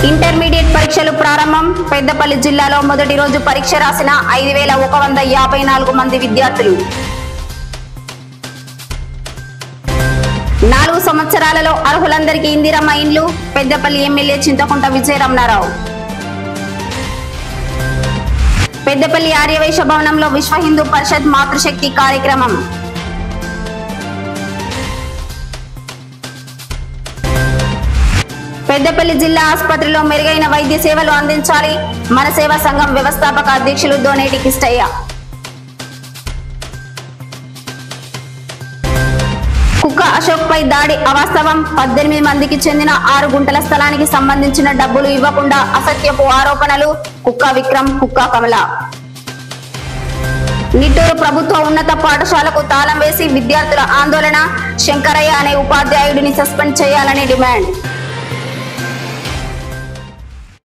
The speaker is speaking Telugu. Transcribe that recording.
ఇంటర్మీడియట్ పరీక్షలు ప్రారంభం. పెద్దపల్లి జిల్లాలో మొదటి రోజు పరీక్ష రాసిన 5154 మంది విద్యార్థులు. 4 సంవత్సరాలలో అర్హులందరికీ ఇందిరమ్మ ఇండ్లు. పెద్దపల్లి ఎమ్మెల్యే చింతకుంట విజయరమణారావు. పెద్దపల్లి ఆర్యవైశ్య భవనంలో విశ్వ హిందూ పరిషత్ మాతృశక్తి కార్యక్రమం. పెద్దపల్లి జిల్లా ఆసుపత్రిలో మెరుగైన వైద్య సేవలు అందించాలి. మన సేవా సంఘం వ్యవస్థాపక అధ్యక్షులు దోనేటి కిష్టయ్య. కుక్క అశోక్ పై దాడి అవాస్తవం. 18 మందికి చెందిన 6 గుంటల స్థలానికి సంబంధించిన డబ్బులు ఇవ్వకుండా అసత్యపు ఆరోపణలు. కుక్క విక్రమ్, కుక్క కమల. నిట్టూరు ప్రభుత్వ ఉన్నత పాఠశాలకు తాళం వేసి విద్యార్థుల ఆందోళన. శంకరయ్య అనే ఉపాధ్యాయుడిని సస్పెండ్ చేయాలని డిమాండ్.